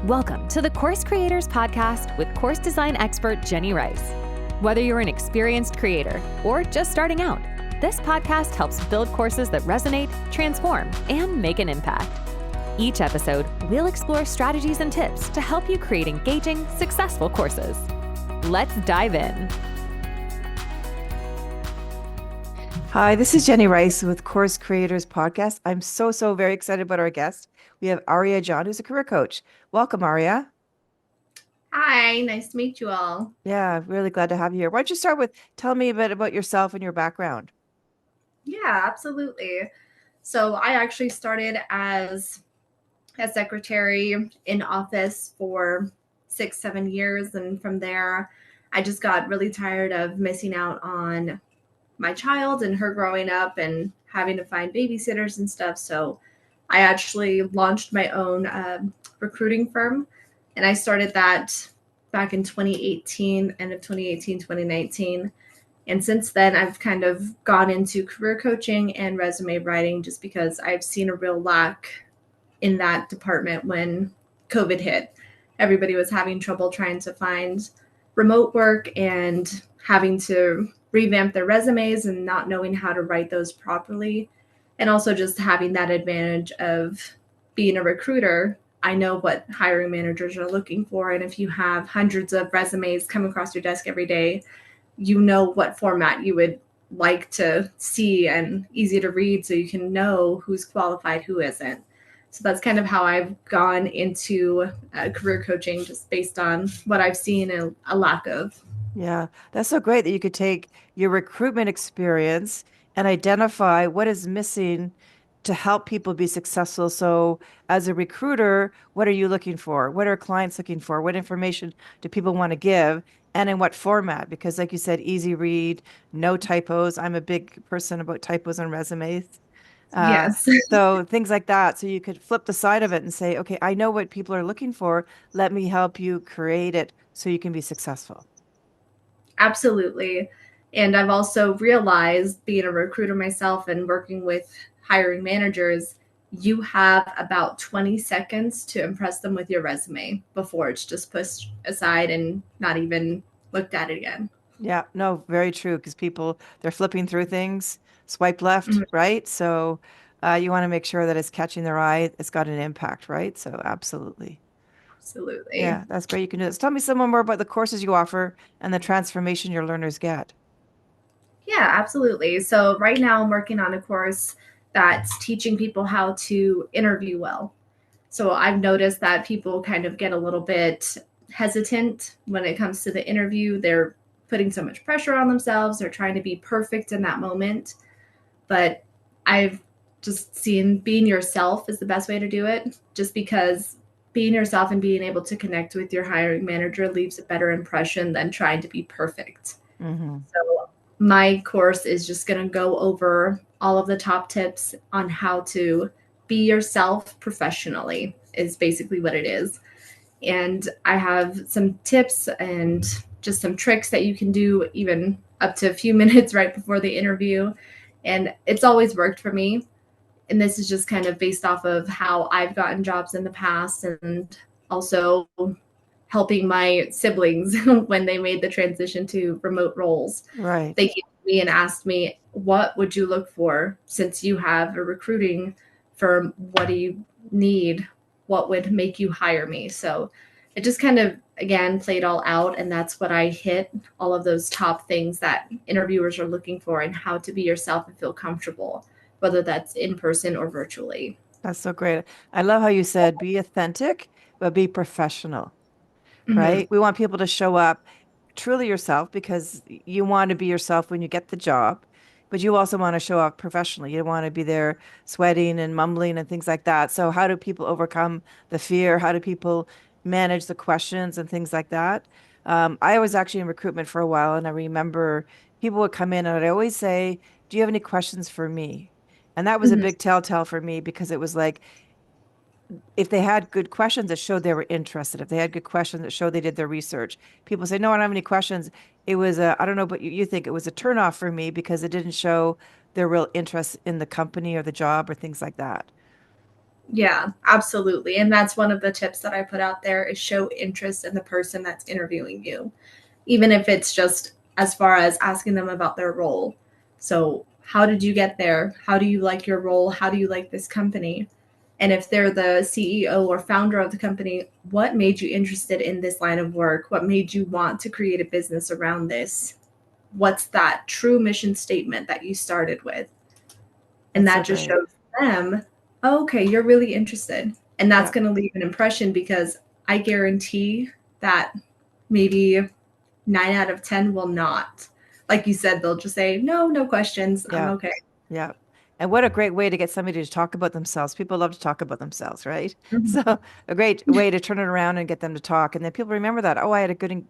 Welcome to the Course Creators Podcast with course design expert Jenny Rice. Whether you're an experienced creator or just starting out, this podcast helps build courses that resonate, transform, and make an impact. Each episode, we'll explore strategies and tips to help you create engaging, successful courses. Let's dive in. Hi, this is Jenny Rice with Course Creators Podcast. I'm so very excited about our guest. We have Aria John, who's a career coach. Welcome, Aria. Hi, nice to meet you all. Yeah, really glad to have you here. Why don't you start with telling me a bit about yourself and your background? Yeah, absolutely. So I actually started as a secretary in office for 6-7 years. And from there, I just got really tired of missing out on my child and her growing up and having to find babysitters and stuff. So I actually launched my own recruiting firm, and I started that back in 2018, end of 2018, 2019. And since then, I've kind of gone into career coaching and resume writing just because I've seen a real lack in that department when COVID hit. Everybody was having trouble trying to find remote work and having to revamp their resumes and not knowing how to write those properly. And also just having that advantage of being a recruiter. I know what hiring managers are looking for. And if you have hundreds of resumes come across your desk every day, you know what format you would like to see and easy to read so you can know who's qualified, who isn't. So that's kind of how I've gone into career coaching, just based on what I've seen and a lack of. Yeah, that's so great that you could take your recruitment experience and identify what is missing to help people be successful. So as a recruiter, what are you looking for? What are clients looking for? What information do people want to give? And in what format? Because like you said, easy read, no typos. I'm a big person about typos on resumes. Yes. So things like that. So you could flip the side of it and say, okay, I know what people are looking for. Let me help you create it so you can be successful. Absolutely. And I've also realized, being a recruiter myself and working with hiring managers, you have about 20 seconds to impress them with your resume before it's just pushed aside and not even looked at again. Yeah, no, very true. Because people, they're flipping through things, swipe left, right? So you want to make sure that it's catching their eye. It's got an impact, right? So absolutely. Absolutely. Yeah, that's great. You can do this. Tell me some more about the courses you offer and the transformation your learners get. Yeah, absolutely. So right now I'm working on a course that's teaching people how to interview well. So I've noticed that people kind of get a little bit hesitant when it comes to the interview. They're putting so much pressure on themselves. They're trying to be perfect in that moment. But I've just seen being yourself is the best way to do it, just because being yourself and being able to connect with your hiring manager leaves a better impression than trying to be perfect. Mm-hmm. So my course is just going to go over all of the top tips on how to be yourself professionally, is basically what it is. And I have some tips and just some tricks that you can do even up to a few minutes right before the interview. And it's always worked for me. And this is just kind of based off of how I've gotten jobs in the past, and also helping my siblings when they made the transition to remote roles. Right. They came to me and asked me, what would you look for since you have a recruiting firm? What do you need? What would make you hire me? So it just kind of, again, played all out. And that's what I hit, all of those top things that interviewers are looking for, and how to be yourself and feel comfortable, whether that's in person or virtually. That's so great. I love how you said be authentic, but be professional, Mm-hmm. right? We want people to show up truly yourself because you want to be yourself when you get the job, but you also want to show up professionally. You don't want to be there sweating and mumbling and things like that. So how do people overcome the fear? How do people manage the questions and things like that? I was actually in recruitment for a while, and I remember people would come in and I'd always say, do you have any questions for me? And that was a Mm-hmm. big telltale for me because it was like, if they had good questions, it showed they were interested. If they had good questions, it showed they did their research. People say, no, I don't have any questions. It was a, I don't know, but you think it was a turnoff for me because it didn't show their real interest in the company or the job or things like that. Yeah, absolutely. And that's one of the tips that I put out there is show interest in the person that's interviewing you, even if it's just as far as asking them about their role. So, how did you get there? How do you like your role? How do you like this company? And if they're the CEO or founder of the company, what made you interested in this line of work? What made you want to create a business around this? What's that true mission statement that you started with? And That's that so just great. shows them, oh, okay, you're really interested. And that's Yeah. going to leave an impression because I guarantee that maybe 9 out of 10 will not. Like you said, they'll just say, no, no questions. I'm Yeah. okay. Yeah. And what a great way to get somebody to talk about themselves. People love to talk about themselves, right? So Mhm. a great way to turn it around and get them to talk. And then people remember that, oh, I had a good,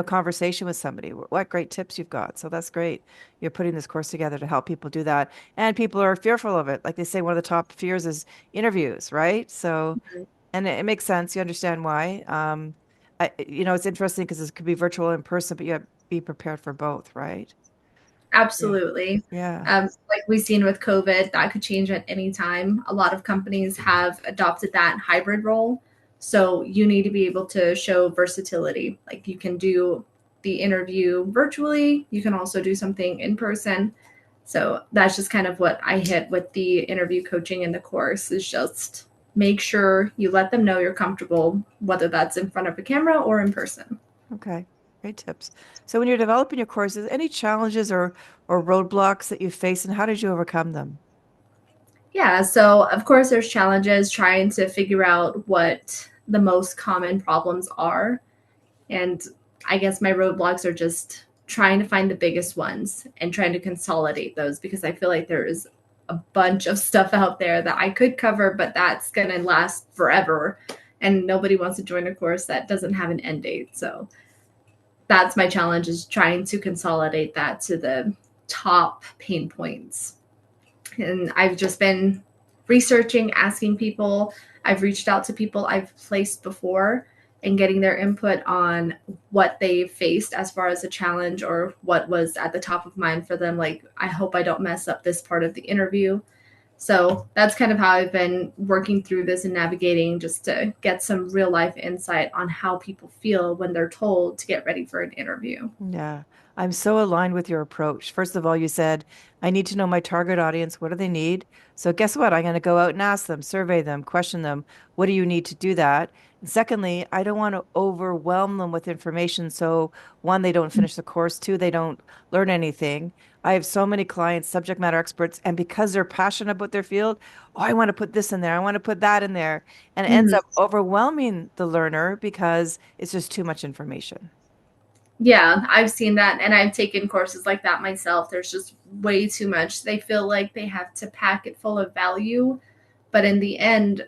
conversation with somebody. What great tips you've got. So that's great. You're putting this course together to help people do that. And people are fearful of it. Like they say, one of the top fears is interviews, right? So, and it makes sense. You understand why. It's interesting because it could be virtual in person, but you have to be prepared for both, right? Yeah. Absolutely. Yeah. Like we've seen with COVID, that could change at any time. A lot of companies have adopted that hybrid role. So you need to be able to show versatility. Like you can do the interview virtually, you can also do something in person. So that's just kind of what I hit with the interview coaching in the course is just make sure you let them know you're comfortable, whether that's in front of a camera or in person. Okay, great tips. So when you're developing your courses, any challenges or roadblocks that you face, and how did you overcome them? Yeah, so of course there's challenges trying to figure out what the most common problems are. And I guess my roadblocks are just trying to find the biggest ones and trying to consolidate those because I feel like there is a bunch of stuff out there that I could cover, but that's going to last forever. And nobody wants to join a course that doesn't have an end date. So that's my challenge is trying to consolidate that to the top pain points. And I've just been researching, asking people. I've reached out to people I've placed before and getting their input on what they faced as far as a challenge or what was at the top of mind for them. Like, I hope I don't mess up this part of the interview. So that's kind of how I've been working through this and navigating just to get some real life insight on how people feel when they're told to get ready for an interview. Yeah, I'm so aligned with your approach. First of all, you said, I need to know my target audience. What do they need? So, guess what? I'm going to go out and ask them, survey them, question them. What do you need to do that? And secondly, I don't want to overwhelm them with information. So, one, they don't finish the course. Two, they don't learn anything. I have so many clients, subject matter experts, and because they're passionate about their field, oh, I want to put this in there. I want to put that in there. And it ends Mhm. up overwhelming the learner because it's just too much information. Yeah, I've seen that and I've taken courses like that myself. There's just way too much. They feel like they have to pack it full of value, but in the end,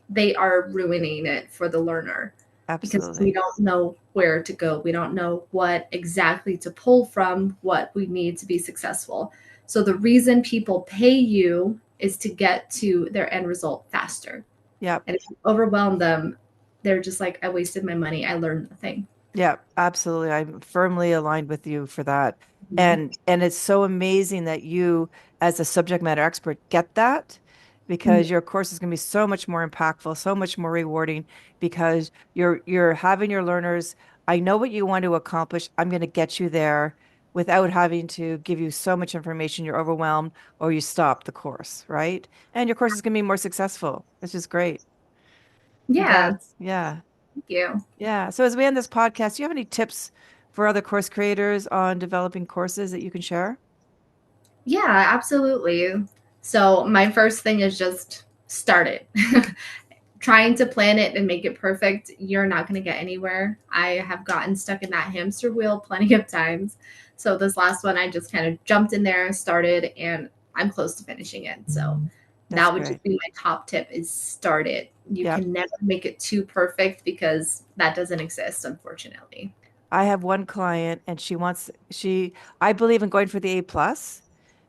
they are ruining it for the learner because we Absolutely. don't know where to go. We don't know what exactly to pull from, what we need to be successful. So the reason people pay you is to get to their end result faster. Yep. And if you overwhelm them, they're just like, I wasted my money. I learned nothing. Yeah, absolutely. I'm firmly aligned with you for that. Mhm. And it's so amazing that you, as a subject matter expert, get that Mhm. because your course is going to be so much more impactful, so much more rewarding because you're having your learners, I know what you want to accomplish. I'm going to get you there without having to give you so much information you're overwhelmed or you stop the course, right? And your course is going to be more successful. It's just great. Yeah, Congrats. Yeah. thank you. Yeah. So as we end this podcast, do you have any tips for other course creators on developing courses that you can share? Yeah, absolutely. So my first thing is just start it. Trying to plan it and make it perfect, you're not going to get anywhere. I have gotten stuck in that hamster wheel plenty of times. So this last one, I just kind of jumped in there, started, and I'm close to finishing it. So That's that would great. just be my top tip is start it. You Yep. can never make it too perfect because that doesn't exist, unfortunately. I have one client and I believe in going for the A plus,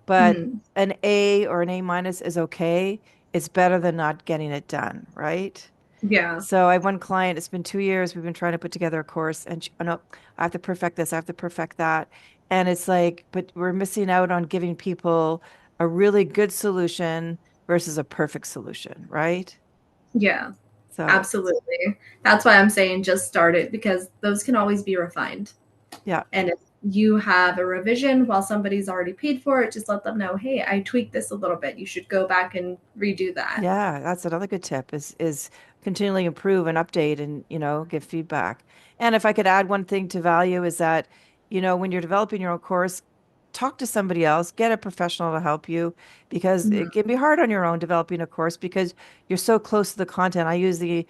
but Mhm. an A or an A minus is okay. It's better than not getting it done, right? Yeah. So I have one client, it's been 2 years. We've been trying to put together a course and oh no, I have to perfect this. I have to perfect that. And it's like, but we're missing out on giving people a really good solution versus a perfect solution, right? Yeah, So absolutely. That's why I'm saying just start it, because those can always be refined. yeah. And if you have a revision while somebody's already paid for it, just let them know, hey, I tweaked this a little bit. You should go back and redo that. Yeah, that's another good tip is continually improve and update and, give feedback. And if I could add one thing to value is that, when you're developing your own course, talk to somebody else, get a professional to help you because Mhm. it can be hard on your own developing a course because you're so close to the content. I use the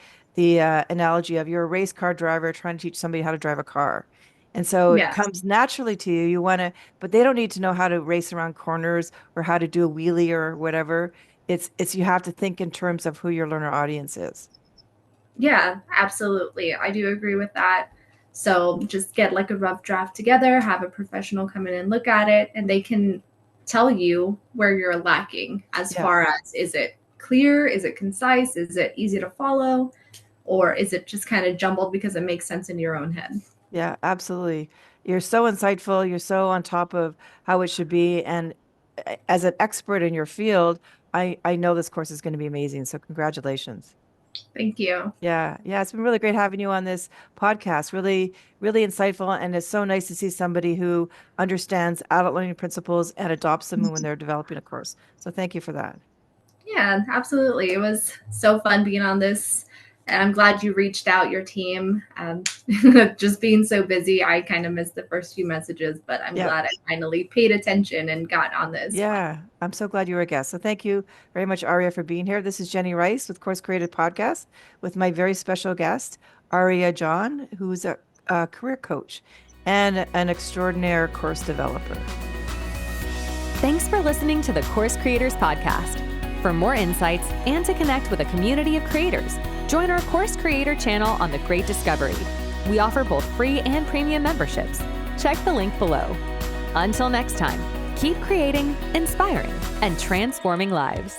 analogy of you're a race car driver trying to teach somebody how to drive a car. And so it Yes. comes naturally to you. You want to, but they don't need to know how to race around corners or how to do a wheelie or whatever. It's you have to think in terms of who your learner audience is. Yeah, absolutely. I do agree with that. So just get like a rough draft together, have a professional come in and look at it, and they can tell you where you're lacking as Yeah. far as, is it clear? Is it concise? Is it easy to follow? Or is it just kind of jumbled because it makes sense in your own head? Yeah, absolutely. You're so insightful. You're so on top of how it should be. And as an expert in your field, I know this course is going to be amazing. So congratulations. Thank you. Yeah, yeah, it's been really great having you on this podcast. Really, really insightful. And it's so nice to see somebody who understands adult learning principles and adopts them when they're developing a course. So thank you for that. Yeah, absolutely. It was so fun being on this. And I'm glad you reached out, your team. Just being so busy, I kind of missed the first few messages, but I'm Yeah. glad I finally paid attention and got on this. Yeah, I'm so glad you were a guest. So thank you very much, Aria, for being here. This is Jenny Rice with Course Created Podcast with my very special guest, Aria John, who's a career coach and an extraordinary course developer. Thanks for listening to the Course Creators Podcast. For more insights and to connect with a community of creators, join our Course Creator channel on The Great Discovery. We offer both free and premium memberships. Check the link below. Until next time, keep creating, inspiring, and transforming lives.